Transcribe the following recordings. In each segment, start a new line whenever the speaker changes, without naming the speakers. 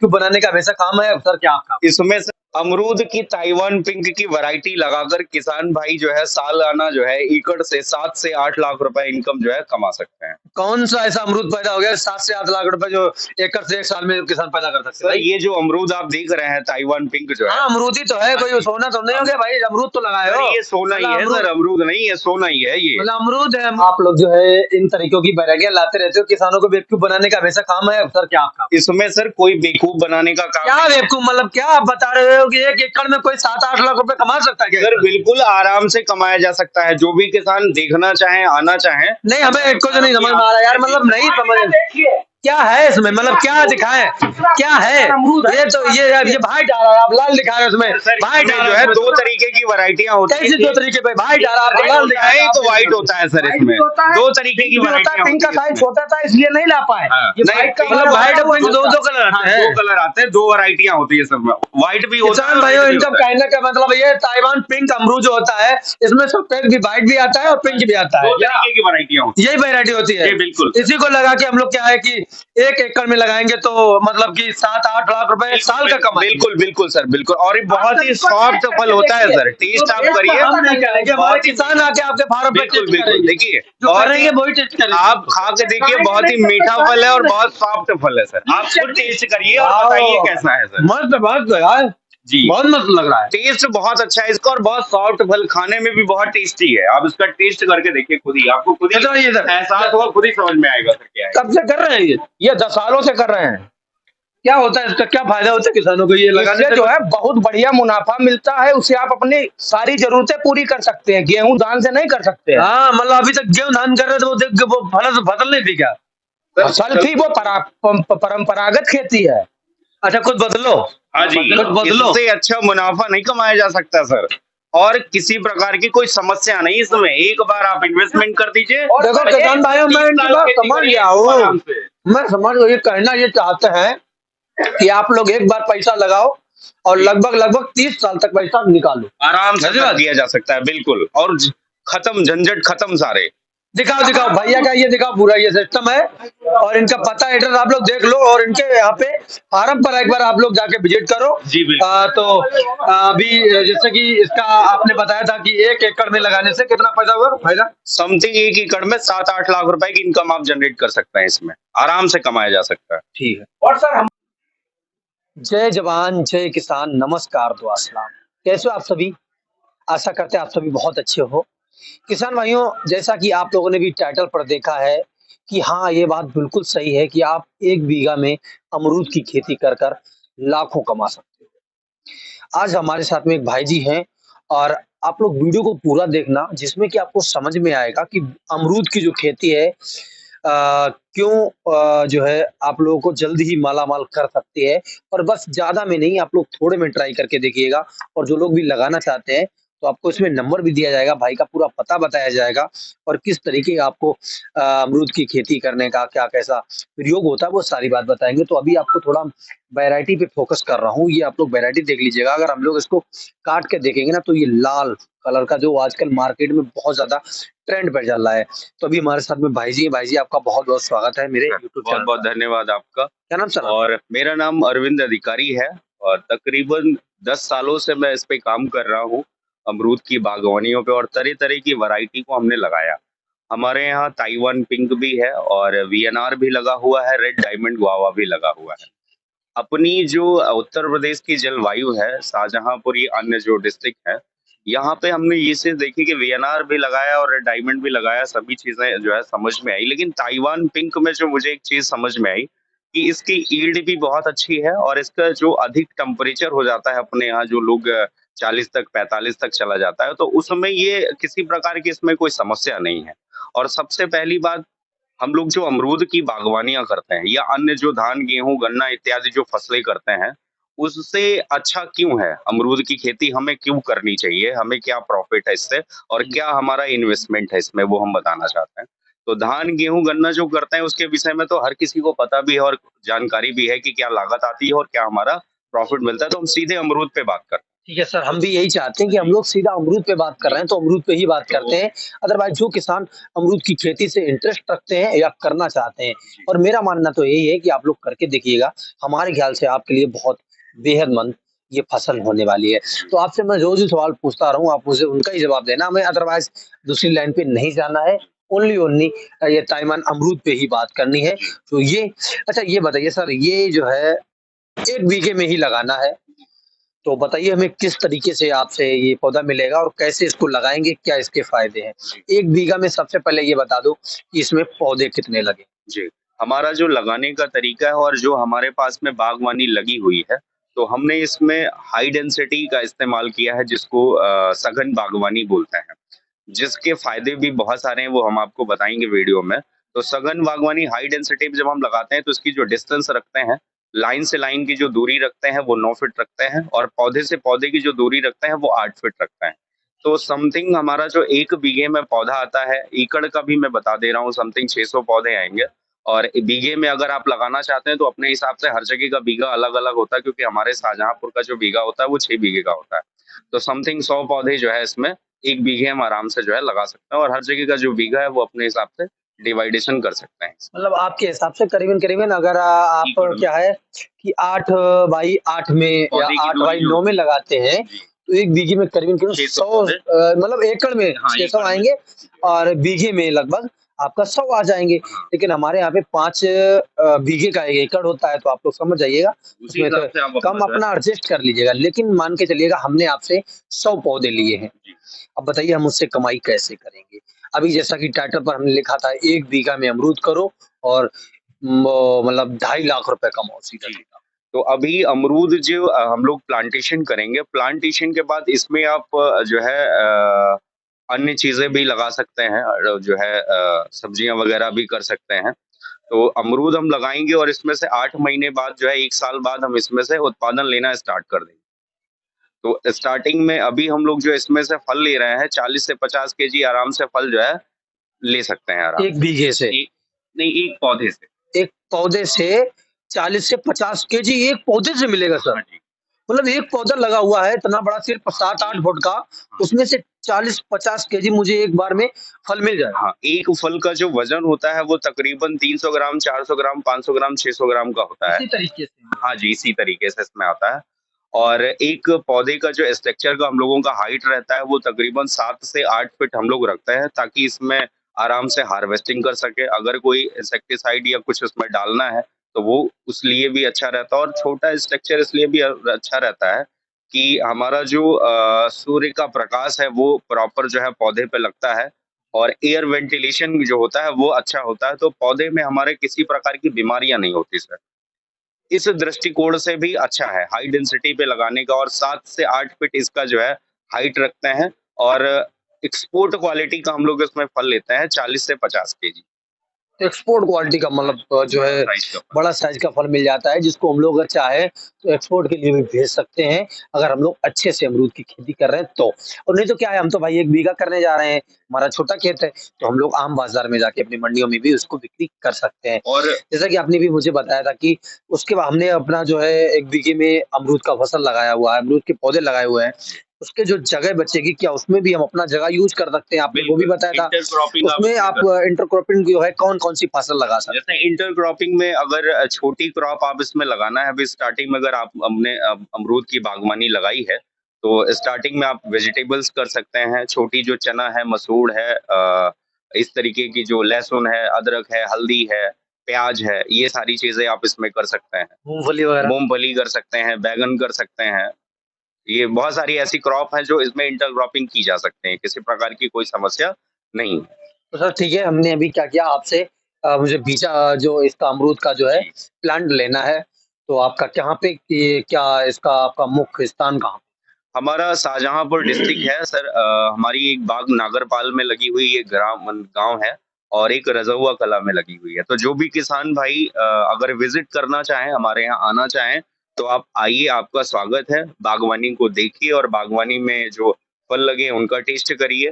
बेवकूफ बनाने का वैसा काम है सर क्या आपका?
इसमें से अमरूद की ताइवान पिंक की वैरायटी लगाकर किसान भाई जो है सालाना जो है एकड़ से 7 से 8 लाख रुपए इनकम जो है कमा सकते हैं।
कौन सा ऐसा अमरूद पैदा हो गया 7 से 8 लाख रुपए जो एकड़ से एक साल में किसान पैदा कर सकते
सर
हैं?
ये जो अमरूद आप देख रहे हैं ताइवान पिंक जो है,
हाँ अमरूद ही तो है, कोई सोना तो नहीं हो गया भाई, अमरूद तो लगाए
सर
हो।
ये सोना ही है सर, अमरूद नहीं है, सोना ही है ये।
मतलब अमरूद है। आप लोग जो है इन तरीकों की वैरायटियां लाते रहते हो, किसानों को बेवकूफ बनाने का वैसा काम है सर क्या आपका?
इसमें सर कोई बेवकूफ बनाने का काम
क्या बेवकूफ मतलब क्या आप बता रहे हो कि एक एकड़ में कोई 7-8 लाख रुपए कमा सकता है क्या?
सर बिल्कुल आराम से कमाया जा सकता है, जो भी किसान देखना चाहे आना चाहे।
नहीं हमें कुछ नहीं समझ में आ रहा यार, मतलब नहीं समझ क्या है इसमें, मतलब क्या दिखाए क्या है ये तो ये भाई डाल रहा है, आप लाल दिखा रहे हो उसमें भाई डाल
जो है दो तरीके की वैरायटियां होती
कैसे दो तरीके पे भाई डाल रहा है, आप लाल दिखा रहे
है, तो व्हाइट होता है सर, इसमें दो तरीके की वैरायटियां
पिंक का साइज छोटा था इसलिए नहीं ला पाए।
ये व्हाइट का
मतलब व्हाइट और पिंक दो कलर आते हैं,
दो कलर आते हैं, दो वैरायटियां होती है सब में, व्हाइट भी होता है।
किसान भाइयों इनका कहने का मतलब ये ताइवान पिंक अमरूद जो होता है इसमें सफेद भी व्हाइट भी आता है और पिंक भी आता है,
दो तरीके की वैरायटियां होती
यही वैरायटी होती है।
बिल्कुल
इसी को लगा के हम लोग क्या है कि एक एकड़ में लगाएंगे तो मतलब कि 7-8 लाख रुपए एक साल का कमाएंगे।
बिल्कुल बिल्कुल सर बिल्कुल, और ये बहुत ही सॉफ्ट फल होता है सर, टेस्ट आप करिए।
हमारे किसान आके आपके फार्म पे
बिल्कुल बिल्कुल देखिए
जो करेंगे वही टेस्ट करेंगे,
आप खा के देखिए, बहुत ही मीठा फल है और बहुत सॉफ्ट फल है सर, आप खुद टेस्ट करिए और बताइए कैसा है सर।
मस्त मस्त यार
जी
बहुत मस्त लग रहा है,
टेस्ट बहुत अच्छा है इसका और बहुत सॉफ्ट फल, खाने में भी बहुत टेस्टी है। आप इसका टेस्ट करके देखिए खुद ही, आपको खुद ही एहसास होगा, खुद ही समझ में आएगा सर क्या है।
कब से कर रहे हैं ये 10 सालों से कर रहे हैं। क्या होता है इसका, क्या फायदा होता है किसानों को ये लगाने से?
जो है बहुत बढ़िया मुनाफा मिलता है, उससे आप अपनी सारी जरूरतें पूरी कर सकते हैं, गेहूं धान से नहीं कर सकते।
हाँ मतलब अभी तक गेहूं धान कर रहे थे वो देख वो फसल नहीं थी क्या?
फसल थी वो परंपरागत खेती है।
अच्छा खुद बदलो।
हाँ जी, इससे अच्छा मुनाफा नहीं कमाया जा सकता सर, और किसी प्रकार की कोई समस्या नहीं इसमें, एक बार आप इन्वेस्टमेंट कर दीजिए।
देखो किसान भाइयों मैं इनकी बात समझ गया हूँ, मैं समझ ये कहना ये चाहते हैं कि आप लोग एक बार पैसा लगाओ और लगभग 30 साल तक पैसा निकालो,
आराम से दिया जा सकता है बिल्कुल, और खत्म झंझट खत्म सारे।
दिखाओ भैया का ये दिखाओ, पूरा ये सिस्टम है और इनका पता एड्रेस आप लोग देख लो और इनके यहाँ पे फार्म पर एक बार आप लोग जाके विजिट करो।
जी बिल्कुल।
तो अभी जैसे कि इसका आपने बताया था कि एक एकड़ में लगाने से कितना पैसा हुआ फायदा?
समथिंग एक एकड़ में 7-8 लाख रुपए की इनकम आप जनरेट कर सकते हैं, इसमें आराम से कमाया जा सकता है।
ठीक है। और सर हम जय जवान जय किसान, नमस्कार दुआ सलाम, कैसे हो आप सभी? आशा करते हैं आप सभी बहुत अच्छे हो। किसान भाइयों जैसा कि आप लोगों ने भी टाइटल पर देखा है कि हाँ ये बात बिल्कुल सही है कि आप 1 बीघा में अमरूद की खेती कर कर लाखों कमा सकते हो। आज हमारे साथ में एक भाई जी हैं और आप लोग वीडियो को पूरा देखना जिसमें कि आपको समझ में आएगा कि अमरूद की जो खेती है क्यों जो है आप लोगों को जल्दी ही मालामाल कर सकती है, और बस ज्यादा में नहीं आप लोग थोड़े में ट्राई करके देखिएगा। और जो लोग भी लगाना चाहते हैं तो आपको इसमें नंबर भी दिया जाएगा, भाई का पूरा पता बताया जाएगा और किस तरीके आपको अमरूद की खेती करने का क्या कैसा प्रयोग होता है वो सारी बात बताएंगे। तो अभी आपको थोड़ा वैरायटी पे फोकस कर रहा हूँ, ये आप लोग वैरायटी देख लीजिएगा। अगर हम लोग इसको काट के देखेंगे ना तो ये लाल कलर का जो आजकल मार्केट में बहुत ज्यादा ट्रेंड पे चल रहा है। तो अभी हमारे साथ में भाई जी आपका बहुत बहुत स्वागत है मेरे यूट्यूब चैनल।
बहुत धन्यवाद आपका।
क्या नाम सर?
और मेरा नाम अरविंद अधिकारी है और तकरीबन 10 सालों से मैं इस पे काम कर रहा हूँ, अमरूद की बागवानियों पे, और तरह तरह की वैरायटी को हमने लगाया। हमारे यहाँ ताइवान पिंक भी है और वीएनआर भी लगा हुआ है, रेड डायमंड गुआवा भी लगा हुआ है। अपनी जो उत्तर प्रदेश की जलवायु है, शाहजहांपुर ये अन्य जो डिस्ट्रिक्ट है, यहाँ पे हमने ये चीज देखी कि वीएनआर भी लगाया और रेड डायमंड भी लगाया, सभी चीजें जो है समझ में आई। लेकिन ताइवान पिंक में जो मुझे एक चीज समझ में आई कि इसकी ईल्ड भी बहुत अच्छी है और इसका जो अधिक टेम्परेचर हो जाता है अपने यहाँ, जो लोग 40 तक 45 तक चला जाता है, तो उसमें ये किसी प्रकार की इसमें कोई समस्या नहीं है। और सबसे पहली बात, हम लोग जो अमरूद की बागवानियां करते हैं या अन्य जो धान गेहूं गन्ना इत्यादि जो फसलें करते हैं, उससे अच्छा क्यों है अमरूद की खेती, हमें क्यों करनी चाहिए, हमें क्या प्रॉफिट है इससे और क्या हमारा इन्वेस्टमेंट है इसमें, वो हम बताना चाहते हैं। तो धान गेहूं गन्ना जो करते हैं उसके विषय में तो हर किसी को पता भी है और जानकारी भी है कि क्या लागत आती है और क्या हमारा प्रॉफिट मिलता है। तो हम सीधे अमरूद पे बात करते हैं।
ठीक है सर, हम भी यही चाहते हैं कि हम लोग सीधा अमरूद पे बात कर रहे हैं, तो अमरूद पे ही बात करते हैं। अदरवाइज़ जो किसान अमरूद की खेती से इंटरेस्ट रखते हैं या करना चाहते हैं,
जी,
और मेरा मानना तो यही है कि आप लोग करके देखिएगा। हमारे ख़्याल से आपके लिए बहुत बेहद-मंद ये फसल होने वाली है।
जी,
तो आपसे मैं जो-जो सवाल पूछता रहा हूँ, आप मुझे उनका ही जवाब देना, हमें अदरवाइज़ दूसरी लाइन पे नहीं जाना है। ओनली ये ताइवान अमरूद पे ही बात करनी है।
जी,
तो ये अच्छा ये बताइए सर, ये जो है 1 बीघे में ही लगाना है, तो बताइए हमें किस तरीके से आपसे ये पौधा मिलेगा और कैसे इसको लगाएँगे, क्या इसके फ़ायदे हैं?
जी,
1 बीघा में सबसे पहले ये बता दो कि इसमें पौधे कितने लगे?
जी। हमारा जो लगाने का तरीका है और जो हमारे पास में बागवानी लगी हुई है, तो हमने इसमें हाई डेंसिटी का इस्तेमाल किया है जिसको सघन बागवानी बोलते हैं। जिसके फ़ायदे भी बहुत सारे हैं, वो हम आपको बताएँगे वीडियो में। तो सघन बागवानी हाई डेंसिटी पे जब हम लगाते हैं, तो इसकी जो डिस्टेंस रखते हैं, लाइन से लाइन की जो दूरी रखते हैं, वो 9 फीट रखते हैं और पौधे से पौधे की जो दूरी रखते हैं, वो 8 फीट रखते हैं। तो समथिंग हमारा जो 1 बीघे में पौधा आता है, एकड़ का भी मैं बता दे रहा हूँ, समथिंग 600 पौधे आएँगे और बीघे में अगर आप लगाना चाहते हैं, तो अपने हिसाब से हर जगह का बीघा अलग-अलग होता है क्योंकि हमारे शाहजहाँपुर का जो बीघा होता है, वो 6 बीघे का होता है। तो समथिंग 100 पौधे जो है इसमें 1 बीघे हम आराम से जो है लगा सकते हैं और हर जगह का जो बीघा है वो अपने हिसाब से डिवाइडेशन कर सकते हैं इसमें।
मतलब आपके हिसाब से करीबन-करीबन अगर आप
एकड़ में
क्या है कि 8 बाई 8 में या
पौधे की
8
दूरी
बाई
जो
9 में
होती
लगाते
है
हैं,
जी,
तो 1 बीघे में करीबन-करीबन
600
100
पौधे
मतलब एकड़ में
हाँ,
600
एकड़ में
आएँगे
जी,
और बीघे में लगभग आपका 100 आ जाएँगे।
हाँ,
लेकिन हमारे यहाँ पे 5 बीघे का 1 एकड़ होता है, तो आप लोग समझ जाइएगा,
उसी
उसमें
हिसाब
तो
से आप अपना
कम
जो है
अपना एडजस्ट कर लीजिएगा। लेकिन मान के चलिएगा हमने आपसे 100 पौधे लिए हैं।
जी,
अब बताइए हम उससे कमाई कैसे करेंगे? अभी जैसा कि टाइटल पर हमने लिखा था 1 बीघा में अमरूद करो और मतलब 2.5 लाख रुपए कमाओ
जी।
सीधा-सीधा।
तो अभी अमरूद जो हम लोग प्लांटेशन करेंगे, प्लांटेशन के बाद इसमें आप जो है अन्य चीज़ें भी लगा सकते हैं जो है सब्जियाँ वगैरह भी कर सकते हैं। तो अमरूद हम लगाएँगे और इसमें से 8 महीने बाद जो है 1 साल बाद हम इसमें से उत्पादन लेना स्टार्ट कर देंगे। तो स्टार्टिंग में अभी हम लोग जो इसमें से फल ले रहे हैं 40 से 50 केजी आराम से फल जो है ले सकते हैं आराम
1
से।
बीघे से,
एक नहीं, एक पौधे से।
एक पौधे से 40 से 50 केजी एक पौधे से मिलेगा सर?
हाँ जी।
मतलब एक पौधा लगा हुआ है इतना बड़ा सिर्फ
हाँ,
7-8
एक
फुट का,
हाँ।
उसमें से 40-50 केजी मुझे एक बार में फल मिल जाएगा।
हाँ, एक फल का जो वज़न होता है वो तकरीबन 300 ग्राम, 400 ग्राम, 500 ग्राम, 600 ग्राम का होता है।
इसी तरीके से।
हाँ जी, इसी तरीके से इसमें आता है। और एक पौधे का जो स्ट्रक्चर का हम लोगों का हाइट रहता है वो तकरीबन 7 से 8 फीट हम लोग रखते हैं ताकि इसमें आराम से हार्वेस्टिंग कर सकें। अगर कोई इंसेक्टिसाइड या कुछ उसमें डालना है, तो वो उस लिए भी अच्छा रहता है और छोटा स्ट्रक्चर इसलिए भी अच्छा रहता है कि हमारा जो सूर्य का प्रकाश है वो प्रॉपर जो है पौधे पे लगता है और एयर वेंटिलेशन जो होता है वो अच्छा होता है, तो पौधे में हमारे किसी प्रकार की बीमारियाँ नहीं होती सर। इस दृष्टिकोण से भी अच्छा है, हाई डेंसिटी पे लगाने का और 7 से 8 फीट इसका जो है हाइट रखते हैं और एक्सपोर्ट क्वालिटी का हम लोग इसमें फल लेते हैं 40 से 50 केजी।
एक्सपोर्ट क्वालिटी का
हाँ
मतलब
जी,
जो
बड़ा
है
साइज़ का फल।
बड़ा साइज़ का फल मिल जाता है जिसको हम लोग अगर चाहें तो एक्सपोर्ट के लिए भी भेज सकते हैं, अगर हम लोग अच्छे से अमरूद की खेती कर रहे हैं तो। और नहीं तो क्या है हम तो भाई 1 बीघा करने जा रहे हैं, हमारा छोटा खेत है, तो हम लोग आम बाज़ार में जाके अपनी मंडियों में भी उसको बिक्री कर सकते हैं।
और
जैसा कि आपने भी मुझे बताया था कि उसके बाद हमने अपना जो है 1 बीघे में अमरूद का फसल लगाया हुआ है, अमरूद के पौधे लगाए हुए हैं। उसके जो जगह बचेगी क्या उसमें भी हम अपना जगह यूज़ कर सकते हैं, आपने वो भी
बिल्कुल,
बताया था।
इंटरक्रॉपिंग आप
उसमें
इसमें
आप
कर सकते हैं।
इंटरक्रॉपिंग जो है कौन-कौन सी फसल लगा सकते
जैसे
हैं?
इंटरक्रॉपिंग में अगर छोटी क्रॉप आप इसमें लगाना है, अभी स्टार्टिंग में अगर आप हमने अमरूद की बागवानी लगाई है, तो स्टार्टिंग में आप वेजिटेबल्स कर सकते हैं। छोटी जो चना है, मसूर है इस तरीके की जो लहसुन है, अदरक है, हल्दी है, प्याज है, ये सारी चीज़ें आप इसमें कर सकते हैं।
मूँगफली वगैरह?
मूँगफली कर सकते हैं, बैंगन कर सकते हैं। ये बहुत सारी ऐसी क्रॉप हैं जो इसमें इंटरक्रॉपिंग की जा सकते हैं, किसी प्रकार की कोई समस्या नहीं है।
तो सर ठीक है, हमने अभी क्या किया आपसे मुझे बीजा जो इसका अमरूद का जो है
जी।
प्लांट लेना है, तो आपका कहाँ पे ये क्या इसका आपका मुख्य स्थान कहाँ?
हमारा शाहजहाँपुर डिस्ट्रिक्ट है सर हमारी एक बाग नागरपाल में लगी हुई एक गाँव है और एक रज़उआ कला में लगी हुई है। तो जो भी किसान भाई अगर विज़िट करना चाहें, हमारे यहाँ आना चाहें, तो आप आइए, आपका स्वागत है। बागवानी को देखिए और बागवानी में जो फल लगे हैं, उनका टेस्ट करिए।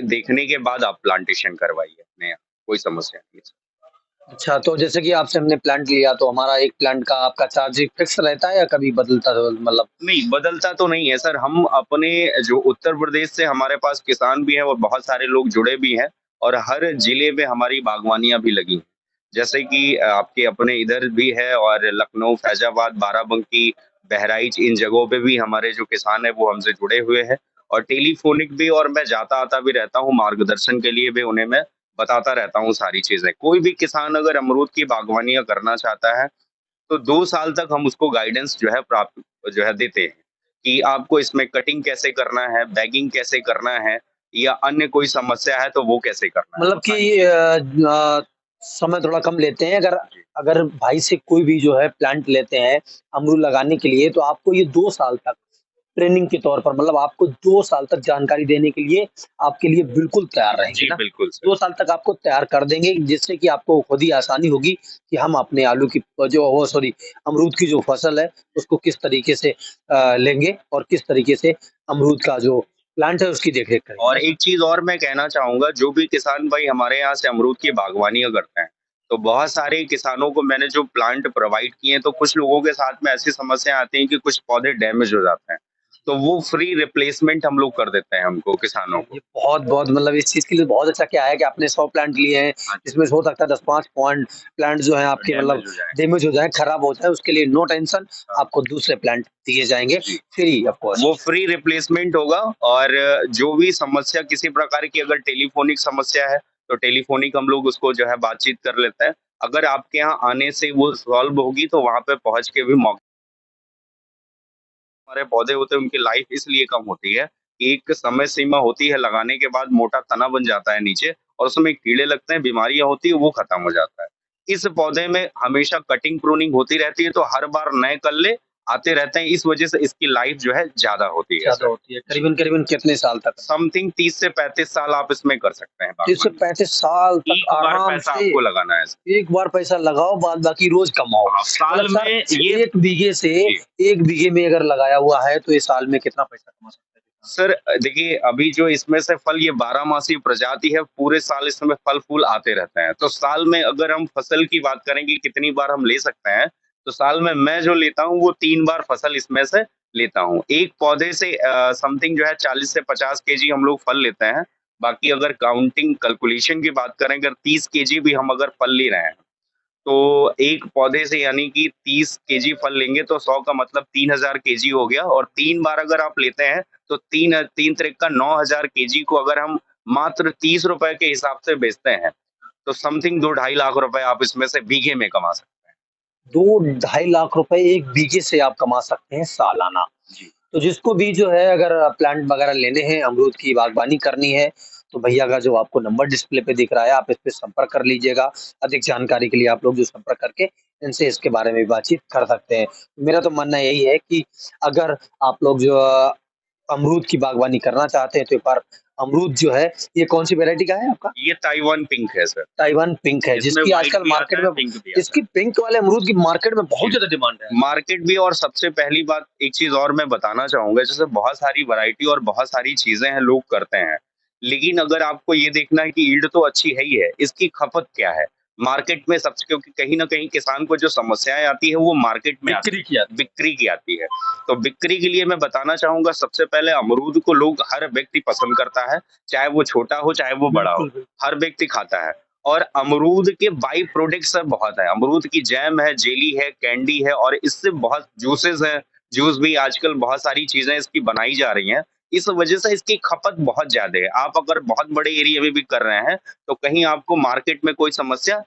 देखने के बाद आप प्लांटेशन करवाइए अपने यहाँ, कोई समस्या नहीं है।
अच्छा, तो जैसे कि आपसे हमने प्लांट लिया तो हमारा एक प्लांट का आपका चार्ज फिक्स रहता है या कभी बदलता है मतलब?
नहीं, बदलता तो नहीं है सर। हम अपने जो उत्तर प्रदेश से हमारे पास किसान भी हैं और बहुत सारे लोग जुड़े भी हैं और हर जिले में हमारी बागवानियाँ भी लगी हैं। जैसे कि आपके अपने इधर भी है और लखनऊ, फैज़ाबाद, बाराबंकी, बहराइच इन जगहों पे भी हमारे जो किसान हैं वो हमसे जुड़े हुए हैं और टेलीफ़ोनिक भी और मैं जाता-आता भी रहता हूँ, मार्गदर्शन के लिए भी उन्हें मैं बताता रहता हूँ सारी चीज़ें। कोई भी किसान अगर अमरूद की बागवानियाँ करना चाहता है तो 2 साल तक हम उसको गाइडेंस जो है प्राप्त जो है देते हैं, कि आपको इसमें कटिंग कैसे करना है, बैगिंग कैसे करना है या अन्य कोई समस्या है तो वो कैसे करना है,
मतलब
वो सारी
कि
चीज़ें।
समय थोड़ा कम लेते हैं अगर
जी,
अगर भाई से कोई भी जो है प्लांट लेते हैं अमरूद लगाने के लिए तो आपको ये 2 साल तक ट्रेनिंग के तौर पर मतलब आपको 2 साल तक जानकारी देने के लिए आपके लिए बिल्कुल तैयार रहेंगे
जी
ना?
बिल्कुल सर।
2 साल तक आपको तैयार कर देंगे जिससे कि आपको खुद ही आसानी होगी कि हम अपने आलू की जो वो सॉरी अमरूद की जो फसल है उसको किस तरीके से लेंगे और किस तरीके से अमरूद का जो प्लांट है उसकी देख-रेख करेंगे
और
ना?
एक चीज़ और मैं कहना चाहूँगा, जो भी किसान भाई हमारे यहाँ से अमरूद की बागवानियाँ करते हैं, तो बहुत सारे किसानों को मैंने जो प्लांट प्रोवाइड किए हैं, तो कुछ लोगों के साथ में ऐसी समस्या आती हैं कि कुछ पौधे डैमेज हो जाते हैं। तो वो फ्री रिप्लेसमेंट हम लोग कर देते हैं हमको किसानों को।
ये बहुत-बहुत मतलब इस चीज़ के लिए बहुत अच्छा क्या है कि आपने 100 प्लांट लिए हैं,
हाँ जी,
इसमें से हो सकता है 10-5 प्लांट जो हैं आपके मतलब
डैमेज हो जाए।
डैमेज हो जाएँ, खराब हो जाएँ, उसके लिए नो टेंशन
हाँ,
आपको दूसरे प्लांट दिए जाएँगे
जी।
फ्री ऑफ
वो
कॉस्ट।
फ्री रिप्लेसमेंट होगा और जो भी समस्या किसी प्रकार की अगर टेलीफ़ोनिक समस्या है, तो टेलीफ़ोनिक हम लोग उसको जो है बातचीत कर लेते हैं। अगर आपके यहाँ आने से वो सॉल्व होगी तो वहाँ पे पहुँच के भी मौ हमारे पौधे होते हैं उनकी लाइफ़ इसलिए कम होती है, कि एक समय सीमा होती है लगाने के बाद मोटा तना बन जाता है नीचे और उसमें कीड़े लगते हैं, बीमारियाँ होती हैं, वो खत्म हो जाता है। इस पौधे में हमेशा कटिंग प्रूनिंग होती रहती है, तो हर बार नए कल्ले आते रहते हैं, इस वजह से इसकी लाइफ़ जो है ज़्यादा होती है
ज़्यादा
सर।
होती है,
जी।
करीबन-करीबन कितने साल तक?
समथिंग 30 से 35 साल आप इसमें कर सकते हैं
30 से
बागवानी।
35 साल तक
एक बार
आराम
पैसा
से
आपको लगाना है इसमें।
एक बार पैसा लगाओ, बाद बाकी रोज़ कमाओ।
हाँ,
मतलब
साल
सर
में ये
1 बीघे से
जी।
1 बीघे में अगर लगाया हुआ है, तो ये साल में कितना पैसा कमा सकता है किसान?
सर देखिए अभी जो इसमें से फल ये 12 मासी प्रजाति है, पूरे साल इसमें फल-फूल आते रहते हैं। तो साल में अगर हम फसल की बात करें कि कितनी बार हम ले सकते हैं, तो साल में मैं जो लेता हूँ वो 3 बार फसल इसमें से लेता हूँ। एक पौधे से समथिंग जो है 40 से 50 केजी हम लोग फल लेते हैं। बाकी अगर काउंटिंग कैलकुलेशन की बात करें, अगर 30 केजी भी हम अगर फल ले रहे हैं, तो एक पौधे से यानी कि 30 केजी फल लेंगे तो 100 का मतलब 3000 केजी हो गया और 3 बार अगर आप लेते हैं तो 3 त्रिक का 9000 केजी को अगर हम मात्र ₹30 के हिसाब से बेचते हैं, तो समथिंग 2 ढाई लाख रुपए आप इसमें से बीघे में कमा सकते हैं।
2 ढाई लाख रुपए 1 बीघे से आप कमा सकते हैं सालाना।
जी,
तो जिसको भी जो है अगर प्लांट वगैरह लेने हैं, अमरूद की बागवानी करनी है, तो भैया का जो आपको नंबर डिस्प्ले पे दिख रहा है, आप इस पे संपर्क कर लीजिएगा। अधिक जानकारी के लिए आप लोग जो संपर्क करके इनसे इसके बारे में बातचीत कर सकते हैं। मेरा तो मानना यही है कि अगर आप लोग जो अमरूद की बागवानी करना चाहते हैं, तो एक बार अमरूद जो है, ये कौन-सी वैरायटी का है आपका?
ये ताइवान पिंक है सर।
ताइवान पिंक है,
इसमें
जिसकी
व्हाइट
आजकल
भी आता
मार्केट
है,
में
पिंक भी आता
इसकी
है।
पिंक वाले अमरूद की मार्केट में बहुत
जी।
ज़्यादा डिमांड है।
मार्केट भी और सबसे पहली बात एक चीज़ और मैं बताना चाहूँगा जैसे बहुत सारी वैरायटी और बहुत सारी चीज़ें हैं लोग करते हैं। लेकिन अगर आपको ये देखना है कि यील्ड तो अच्छी है ही है, इसकी खपत क्या है? मार्केट में सबसे क्योंकि कहीं न कहीं किसान को जो समस्याएँ आती है वो मार्केट में आती
बिक्री की आती है।
बिक्री की आती है। तो बिक्री के लिए मैं बताना चाहूँगा सबसे पहले अमरूद को लोग हर व्यक्ति पसंद करता है, चाहे वो छोटा हो, चाहे वो बड़ा हो,
बिल्कुल, बिल्कुल।
हर व्यक्ति खाता है। और अमरूद के बाई प्रोडक्ट्स बहुत हैं। अमरूद की जैम है, जेली है, कैंडी है और इससे बहुत जूसेस हैं। जूस भी आजकल बहुत सारी चीज़ें इसकी बनाई जा रही हैं। इस वजह से इसकी खपत बहुत ज़्यादा है। आप अगर बहुत बड़े एरिया में भी कर रहे हैं, तो कहीं आपको मार्केट में कोई समस्या